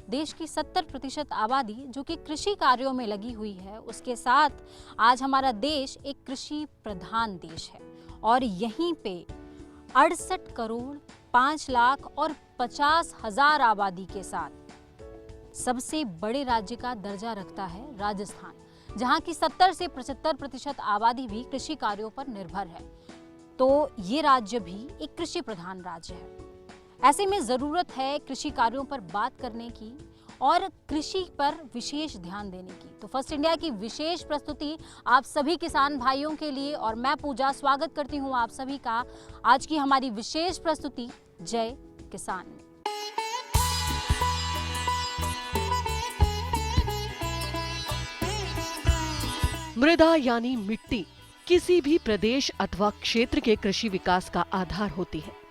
देश की 70% आबादी जो कि कृषि कार्यों में लगी हुई है, उसके साथ आज हमारा देश एक कृषि प्रधान देश है और यहीं पे 68 करोड़ 5 लाख और 50,000 आबादी के साथ सबसे बड़े राज्य का दर्जा रखता है राजस्थान, जहां की 70 से 75% आबादी भी कृषि कार्यों पर निर्भर है। तो ये राज्य भी एक कृषि प्रधान राज्य है। ऐसे में जरूरत है कृषि कार्यों पर बात करने की और कृषि पर विशेष ध्यान देने की। तो फर्स्ट इंडिया की विशेष प्रस्तुति आप सभी किसान भाइयों के लिए, और मैं पूजा स्वागत करती हूं आप सभी का आज की हमारी विशेष प्रस्तुति जय किसान में। मृदा यानी मिट्टी किसी भी प्रदेश अथवा क्षेत्र के कृषि विकास का आधार होती है।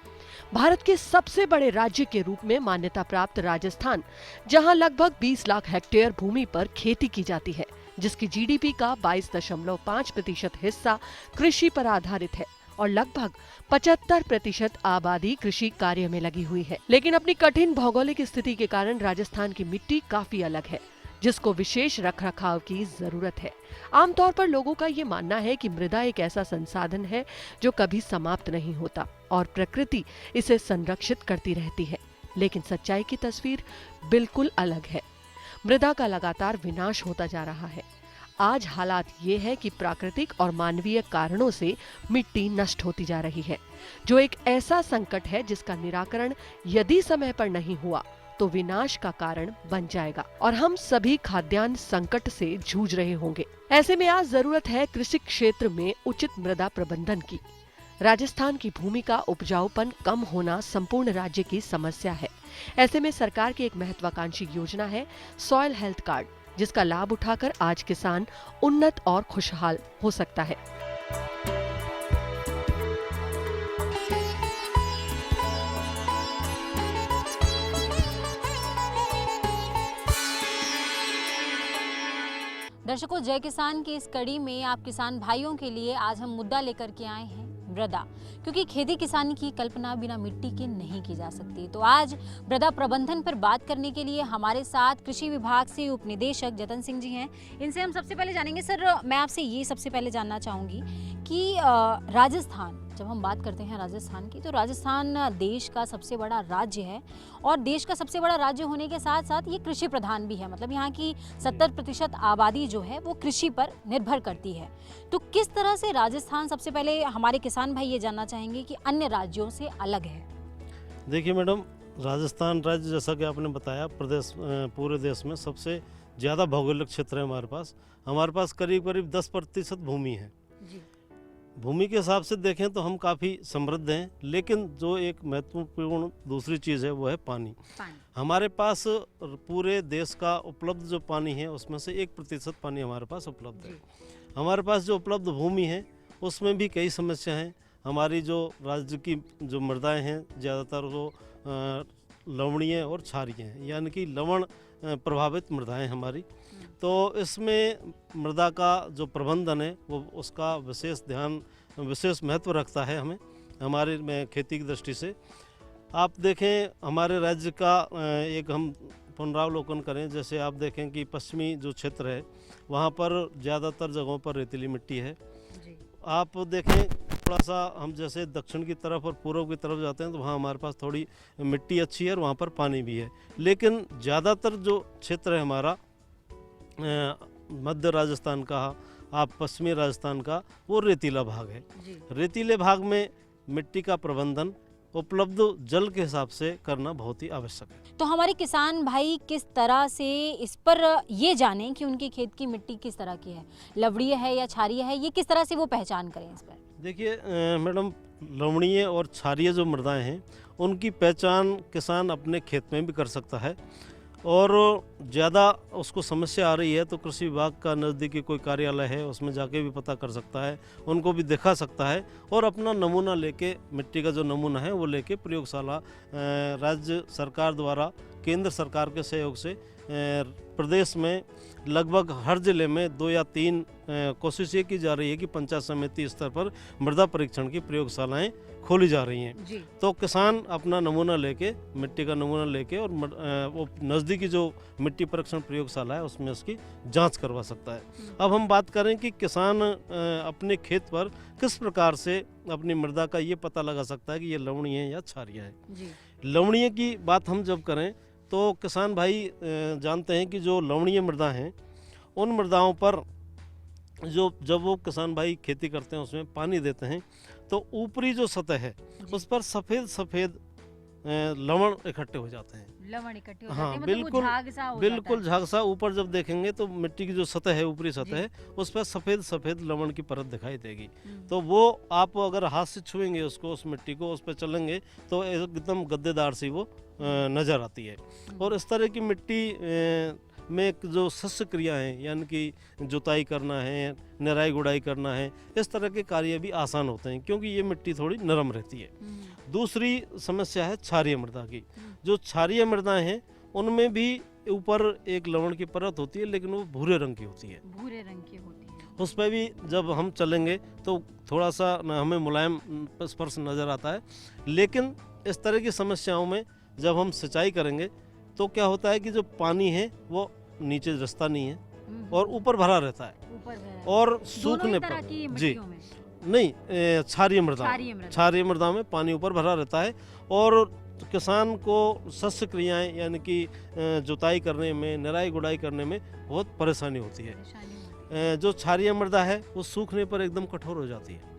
भारत के सबसे बड़े राज्य के रूप में मान्यता प्राप्त राजस्थान, जहां लगभग 20 लाख हेक्टेयर भूमि पर खेती की जाती है, जिसकी जीडीपी का 22.5% हिस्सा कृषि पर आधारित है और लगभग 75% आबादी कृषि कार्य में लगी हुई है। लेकिन अपनी कठिन भौगोलिक स्थिति के कारण राजस्थान की मिट्टी काफी अलग है, जिसको विशेष रखरखाव की जरूरत है। आमतौर पर लोगों का ये मानना है कि मृदा एक ऐसा संसाधन है जो कभी समाप्त नहीं होता और प्रकृति इसे संरक्षित करती रहती है। लेकिन सच्चाई की तस्वीर बिल्कुल अलग है। मृदा का लगातार विनाश होता जा रहा है। आज हालात ये है कि प्राकृतिक और मानवीय कारणों से मिट्टी नष्ट होती जा रही है, जो एक ऐसा संकट है जिसका निराकरण यदि समय पर नहीं हुआ तो विनाश का कारण बन जाएगा और हम सभी खाद्यान्न संकट से जूझ रहे होंगे। ऐसे में आज जरूरत है कृषि क्षेत्र में उचित मृदा प्रबंधन की। राजस्थान की भूमि का उपजाऊपन कम होना संपूर्ण राज्य की समस्या है। ऐसे में सरकार की एक महत्वाकांक्षी योजना है सॉइल हेल्थ कार्ड, जिसका लाभ उठाकर आज किसान उन्नत और खुशहाल हो सकता है। दर्शकों, जय किसान की इस कड़ी में आप किसान भाइयों के लिए आज हम मुद्दा लेकर के आए हैं मृदा, क्योंकि खेती किसानी की कल्पना बिना मिट्टी के नहीं की जा सकती। तो आज मृदा प्रबंधन पर बात करने के लिए हमारे साथ कृषि विभाग से उप निदेशक जतन सिंह जी हैं। इनसे हम सबसे पहले जानेंगे। सर, मैं आपसे ये सबसे पहले जानना चाहूँगी कि राजस्थान, जब हम बात करते हैं राजस्थान की, तो राजस्थान देश का सबसे बड़ा राज्य है और देश का सबसे बड़ा राज्य होने के साथ साथ ये कृषि प्रधान भी है। मतलब यहाँ की 70% आबादी जो है वो कृषि पर निर्भर करती है। तो किस तरह से राजस्थान, सबसे पहले हमारे किसान भाई ये जानना चाहेंगे कि अन्य राज्यों से अलग है। देखिए मैडम, राजस्थान राज्य जैसा कि आपने बताया प्रदेश पूरे देश में सबसे ज़्यादा भौगोलिक क्षेत्र है हमारे पास करीब 10% भूमि है जी। भूमि के हिसाब से देखें तो हम काफ़ी समृद्ध हैं, लेकिन जो एक महत्वपूर्ण दूसरी चीज़ है वो है पानी। हमारे पास पूरे देश का उपलब्ध जो पानी है उसमें से 1% पानी हमारे पास उपलब्ध है। हमारे पास जो उपलब्ध भूमि है उसमें भी कई समस्या हैं। हमारी जो राज्य की जो मृदाएं हैं ज़्यादातर वो लवणीय और क्षारीय हैं, यानी कि लवण प्रभावित मृदाएं हमारी। तो इसमें मृदा का जो प्रबंधन है वो उसका विशेष महत्व रखता है हमारे में खेती की दृष्टि से। आप देखें हमारे राज्य का एक हम पुनरावलोकन करें, जैसे आप देखें कि पश्चिमी जो क्षेत्र है वहाँ पर ज़्यादातर जगहों पर रेतीली मिट्टी है जी। आप देखें थोड़ा सा हम जैसे दक्षिण की तरफ और पूर्व की तरफ जाते हैं तो वहाँ हमारे पास थोड़ी मिट्टी अच्छी है और वहाँ पर पानी भी है, लेकिन ज़्यादातर जो क्षेत्र है हमारा मध्य राजस्थान का, आप पश्चिमी राजस्थान का, वो रेतीला भाग है। रेतीले भाग में मिट्टी का प्रबंधन उपलब्ध जल के हिसाब से करना बहुत ही आवश्यक है। तो हमारे किसान भाई किस तरह से इस पर ये जानें कि उनके खेत की मिट्टी किस तरह की है, लवणीय है या क्षारीय है, ये किस तरह से वो पहचान करें इस पर? देखिए मैडम, लवणीय और क्षारीय जो मृदाएं हैं उनकी पहचान किसान अपने खेत में भी कर सकता है, और ज़्यादा उसको समस्या आ रही है तो कृषि विभाग का नज़दीकी कोई कार्यालय है उसमें जाके भी पता कर सकता है, उनको भी दिखा सकता है और अपना नमूना लेके, मिट्टी का जो नमूना है वो लेके प्रयोगशाला राज्य सरकार द्वारा केंद्र सरकार के सहयोग से प्रदेश में लगभग हर जिले में 2 या 3 कोशिश ये की जा रही है कि पंचायत समिति स्तर पर मृदा परीक्षण की प्रयोगशालाएं खोली जा रही हैं। जी। तो किसान अपना नमूना लेके, मिट्टी का नमूना लेके और वो नज़दीकी जो मिट्टी परीक्षण प्रयोगशाला है उसमें उसकी जांच करवा सकता है। अब हम बात करें कि किसान अपने खेत पर किस प्रकार से अपनी मृदा का ये पता लगा सकता है कि ये लवणीय है या क्षारीय है। जी। लवणीय की बात हम जब करें तो किसान भाई जानते हैं कि जो लवणीय मृदा हैं उन मृदाओं पर जब वो किसान भाई खेती करते हैं उसमें पानी देते हैं तो ऊपरी जो सतह है उस पर सफ़ेद सफ़ेद लवण इकट्ठे हो जाते हैं। लवण इकट्ठे हो हाँ, जाते हैं, मतलब वो बिल्कुल, झाग सा हो बिल्कुल जाता है। झाग सा ऊपर जब देखेंगे तो मिट्टी की जो सतह है, ऊपरी सतह है, उस पर सफ़ेद सफ़ेद लवण की परत दिखाई देगी। तो वो आप अगर हाथ से छुएंगे उसको, उस मिट्टी को, उस पर चलेंगे तो एकदम गद्देदार सी वो नज़र आती है। और इस तरह की मिट्टी में जो शस्य क्रिया है, यानी कि जुताई करना है, निराई गुड़ाई करना है, इस तरह के कार्य भी आसान होते हैं क्योंकि ये मिट्टी थोड़ी नरम रहती है। दूसरी समस्या है क्षारीय मृदा की। जो क्षारीय मृदा हैं उनमें भी ऊपर एक लवण की परत होती है लेकिन वो भूरे रंग की होती है। भूरे रंग की होती है। उस पर भी जब हम चलेंगे तो थोड़ा सा हमें मुलायम स्पर्श नज़र आता है। लेकिन इस तरह की समस्याओं में जब हम सिंचाई करेंगे तो क्या होता है कि जो पानी है वो नीचे रिसता नहीं है और ऊपर भरा रहता है। और सूखने पर जी नहीं, क्षारीय मृदा में पानी ऊपर भरा रहता है और किसान को शस्य क्रियाएं यानी कि जुताई करने में, निराई गुड़ाई करने में बहुत परेशानी होती है। जो क्षारीय मृदा है वो सूखने पर एकदम कठोर हो जाती है।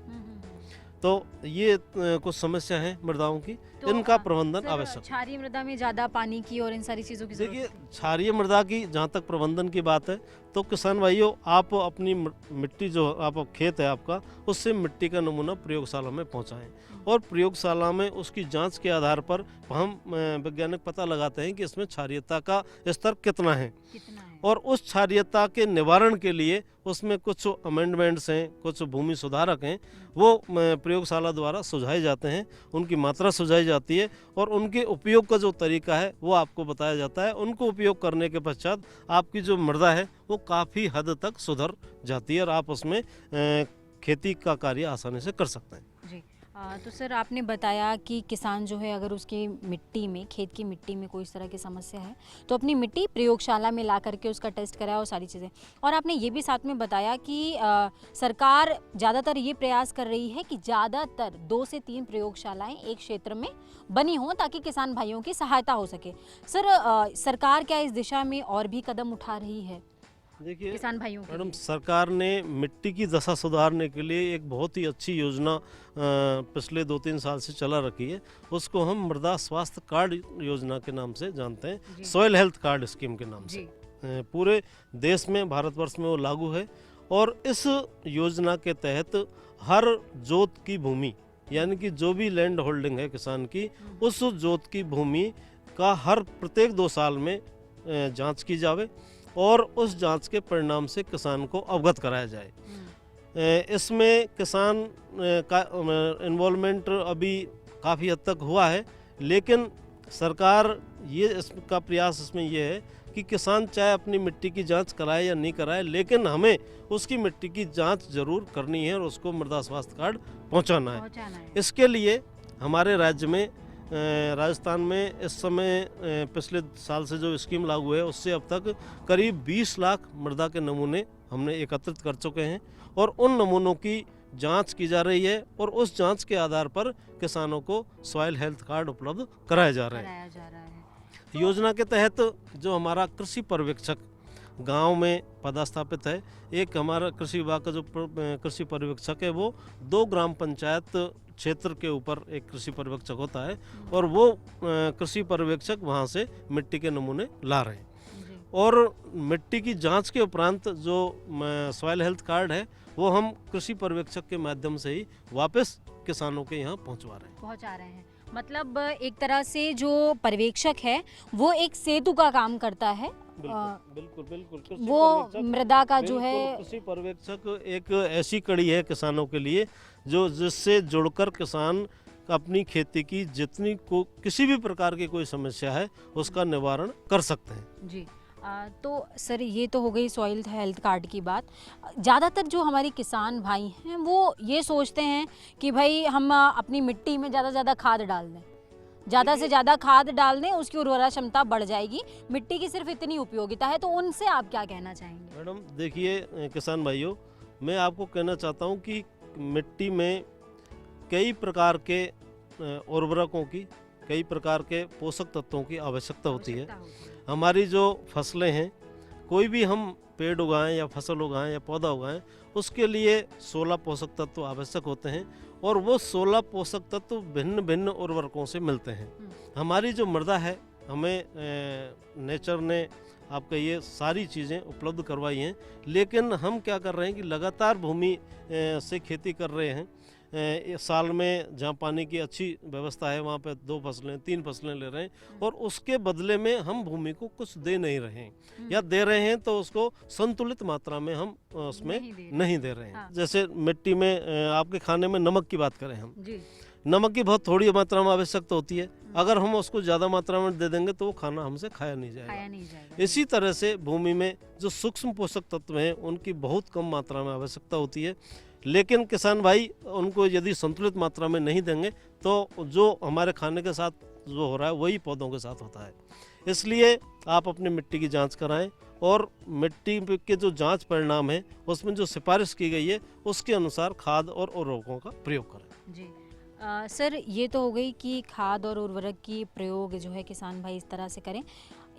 तो ये कुछ समस्या है मृदाओं की, तो इनका प्रबंधन आवश्यक है। क्षारीय मृदा में ज़्यादा पानी की और इन सारी चीज़ों की देखिए, क्षारीय मृदा की जहाँ तक प्रबंधन की बात है तो किसान भाइयों, आप अपनी मिट्टी जो आप खेत है आपका, उससे मिट्टी का नमूना प्रयोगशाला में पहुँचाएं और प्रयोगशाला में उसकी जांच के आधार पर हम वैज्ञानिक पता लगाते हैं कि इसमें क्षारीयता का स्तर कितना है। और उस क्षारीयता के निवारण के लिए उसमें कुछ अमेंडमेंट्स हैं, कुछ भूमि सुधारक हैं, वो प्रयोगशाला द्वारा सुझाए जाते हैं, उनकी मात्रा सुझाई जाती है और उनके उपयोग का जो तरीका है वो आपको बताया जाता है। उनको उपयोग करने के पश्चात आपकी जो मृदा है वो काफ़ी हद तक सुधर जाती है और आप उसमें खेती का कार्य आसानी से कर सकते हैं। जी। तो सर, आपने बताया कि किसान जो है अगर उसकी मिट्टी में, खेत की मिट्टी में कोई इस तरह की समस्या है तो अपनी मिट्टी प्रयोगशाला में ला करके उसका टेस्ट कराया और सारी चीज़ें। और आपने ये भी साथ में बताया कि सरकार ज़्यादातर ये प्रयास कर रही है कि ज़्यादातर 2 से 3 प्रयोगशालाएं एक क्षेत्र में बनी हों ताकि किसान भाइयों की सहायता हो सके। सर, सरकार क्या इस दिशा में और भी कदम उठा रही है देखिए किसान भाइयों के मैडम, सरकार ने मिट्टी की दशा सुधारने के लिए एक बहुत ही अच्छी योजना पिछले 2-3 साल से चला रखी है। उसको हम मृदा स्वास्थ्य कार्ड योजना के नाम से जानते हैं, सॉइल हेल्थ कार्ड स्कीम के नाम से। पूरे देश में, भारतवर्ष में वो लागू है और इस योजना के तहत हर जोत की भूमि, यानी कि जो भी लैंड होल्डिंग है किसान की, उस जोत की भूमि का हर प्रत्येक 2 साल में जाँच की जावे और उस जांच के परिणाम से किसान को अवगत कराया जाए। इसमें किसान का इन्वॉल्वमेंट अभी काफ़ी हद तक हुआ है, लेकिन सरकार इसका प्रयास इसमें ये है कि किसान चाहे अपनी मिट्टी की जांच कराए या नहीं कराए, लेकिन हमें उसकी मिट्टी की जांच जरूर करनी है और उसको मृदा स्वास्थ्य कार्ड पहुंचाना है। इसके लिए हमारे राज्य में, राजस्थान में इस समय पिछले साल से जो स्कीम लागू है उससे अब तक करीब 20 लाख मृदा के नमूने हमने एकत्रित कर चुके हैं और उन नमूनों की जांच की जा रही है और उस जांच के आधार पर किसानों को सॉइल हेल्थ कार्ड उपलब्ध कराया जा रहा है। योजना के तहत जो हमारा कृषि पर्यवेक्षक गांव में पदस्थापित है, एक हमारा कृषि विभाग का जो कृषि पर्यवेक्षक है वो 2 ग्राम पंचायत क्षेत्र के ऊपर एक कृषि पर्यवेक्षक होता है और वो कृषि पर्यवेक्षक वहाँ से मिट्टी के नमूने ला रहे हैं। और मिट्टी की जांच के उपरांत जो सॉइल हेल्थ कार्ड है वो हम कृषि पर्यवेक्षक के माध्यम से ही वापस किसानों के यहाँ पहुँचा रहे हैं। मतलब एक तरह से जो पर्यवेक्षक है वो एक सेतु का काम करता है। बिल्कुल। वो मृदा का जो है, कृषि पर्यवेक्षक एक ऐसी कड़ी है किसानों के लिए जो जिससे जुड़कर किसान अपनी खेती की जितनी को किसी भी प्रकार की कोई समस्या है उसका निवारण कर सकते हैं। जी। तो सर ये तो हो गई सॉइल हेल्थ कार्ड की बात। ज़्यादातर जो हमारे किसान भाई हैं वो ये सोचते हैं कि भाई हम अपनी मिट्टी में ज़्यादा से ज़्यादा खाद डाल दें, ज़्यादा से ज़्यादा खाद डाल दें, उसकी उर्वरा क्षमता बढ़ जाएगी, मिट्टी की सिर्फ इतनी उपयोगिता है। तो उनसे आप क्या कहना चाहेंगे? मैडम देखिए किसान भाइयों, मैं आपको कहना चाहता हूँ कि मिट्टी में कई प्रकार के उर्वरकों की, कई प्रकार के पोषक तत्वों की आवश्यकता होती है। हमारी जो फसलें हैं, कोई भी हम पेड़ उगाएं या फसल उगाएं या पौधा उगाएं, उसके लिए 16 पोषक तत्व आवश्यक होते हैं और वो 16 पोषक तत्व भिन्न भिन्न उर्वरकों से मिलते हैं। हमारी जो मृदा है, हमें नेचर ने आपका ये सारी चीज़ें उपलब्ध करवाई हैं, लेकिन हम क्या कर रहे हैं कि लगातार भूमि से खेती कर रहे हैं। साल में जहाँ पानी की अच्छी व्यवस्था है वहाँ पे 2 फसलें 3 फसलें ले रहे हैं और उसके बदले में हम भूमि को कुछ दे नहीं रहे हैं, या दे रहे हैं तो उसको संतुलित मात्रा में हम उसमें नहीं दे रहे हैं। हाँ। जैसे मिट्टी में आपके खाने में नमक की बात करें हम, जी। नमक की बहुत थोड़ी मात्रा में आवश्यकता होती है। अगर हम उसको ज़्यादा मात्रा में दे देंगे तो वो खाना हमसे खाया नहीं जाएगा। इसी तरह से भूमि में जो सूक्ष्म पोषक तत्व हैं उनकी बहुत कम मात्रा में आवश्यकता होती है, लेकिन किसान भाई उनको यदि संतुलित मात्रा में नहीं देंगे तो जो हमारे खाने के साथ जो हो रहा है वही पौधों के साथ होता है। इसलिए आप अपनी मिट्टी की जांच कराएं और मिट्टी के जो जांच परिणाम है उसमें जो सिफारिश की गई है उसके अनुसार खाद और उर्वरकों का प्रयोग करें। जी। सर ये तो हो गई कि खाद और उर्वरक की प्रयोग जो है किसान भाई इस तरह से करें।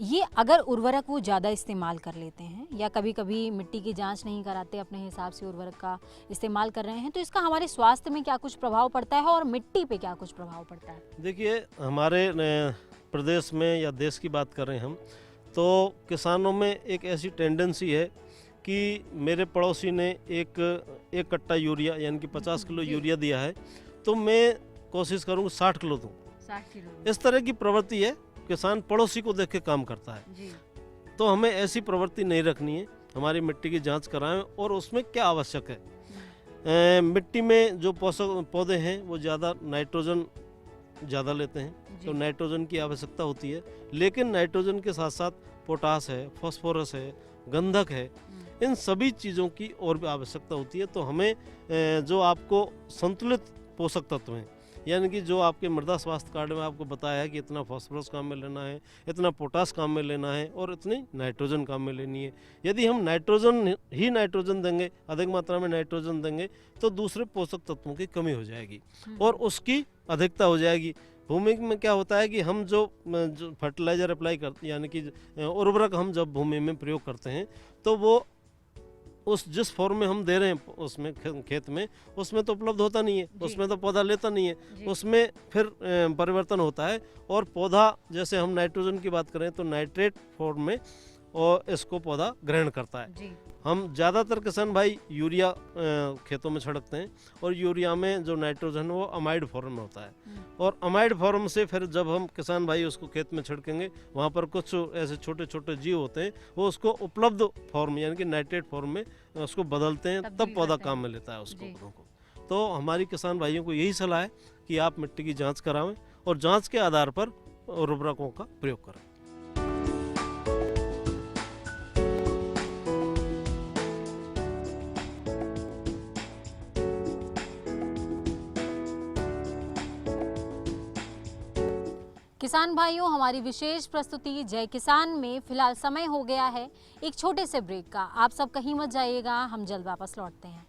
ये अगर उर्वरक वो ज़्यादा इस्तेमाल कर लेते हैं या कभी कभी मिट्टी की जांच नहीं कराते, अपने हिसाब से उर्वरक का इस्तेमाल कर रहे हैं, तो इसका हमारे स्वास्थ्य में क्या कुछ प्रभाव पड़ता है और मिट्टी पे क्या कुछ प्रभाव पड़ता है? देखिए हमारे प्रदेश में या देश की बात करें हम तो किसानों में एक ऐसी टेंडेंसी है कि मेरे पड़ोसी ने एक कट्टा यूरिया यानी कि 50 किलो यूरिया दिया है तो मैं कोशिश करूँगा 60 किलो दूँ। 60 किलो। इस तरह की प्रवृत्ति है, किसान पड़ोसी को देख के काम करता है। जी। तो हमें ऐसी प्रवृत्ति नहीं रखनी है, हमारी मिट्टी की जांच कराएं और उसमें क्या आवश्यक है। मिट्टी में जो पोषक पौधे हैं वो ज़्यादा नाइट्रोजन ज़्यादा लेते हैं, तो नाइट्रोजन की आवश्यकता होती है, लेकिन नाइट्रोजन के साथ साथ पोटास है, फास्फोरस है, गंधक है, इन सभी चीज़ों की और भी आवश्यकता होती है। तो हमें जो आपको संतुलित पोषक तत्व हैं, यानी कि जो आपके मृदा स्वास्थ्य कार्ड में आपको बताया है कि इतना फास्फोरस काम में लेना है, इतना पोटास काम में लेना है और इतनी नाइट्रोजन काम में लेनी है। यदि हम नाइट्रोजन देंगे, अधिक मात्रा में नाइट्रोजन देंगे तो दूसरे पोषक तत्वों की कमी हो जाएगी और उसकी अधिकता हो जाएगी। भूमि में क्या होता है कि हम जो फर्टिलाइजर अप्लाई करते हैं यानी कि उर्वरक हम जब भूमि में प्रयोग करते हैं तो वो जिस फॉर्म में हम दे रहे हैं उसमें खेत में उसमें तो उपलब्ध होता नहीं है, उसमें तो पौधा लेता नहीं है, उसमें फिर परिवर्तन होता है और पौधा, जैसे हम नाइट्रोजन की बात करें तो नाइट्रेट फॉर्म में और इसको पौधा ग्रहण करता है। हम ज़्यादातर किसान भाई यूरिया खेतों में छिड़कते हैं और यूरिया में जो नाइट्रोजन वो अमाइड फॉर्म में होता है और अमाइड फॉर्म से फिर जब हम किसान भाई उसको खेत में छिड़केंगे वहाँ पर कुछ ऐसे छोटे छोटे जीव होते हैं, वो उसको उपलब्ध फॉर्म यानी कि नाइट्रेट फॉर्म में उसको बदलते हैं, तब पौधा काम में लेता है उसको पौधों को। तो हमारी किसान भाइयों को यही सलाह है कि आप मिट्टी की जाँच करावें और जाँच के आधार पर उर्वरकों का प्रयोग करें। किसान भाइयों, हमारी विशेष प्रस्तुति जय किसान में फिलहाल समय हो गया है एक छोटे से ब्रेक का। आप सब कहीं मत जाइएगा, हम जल्द वापस लौटते हैं।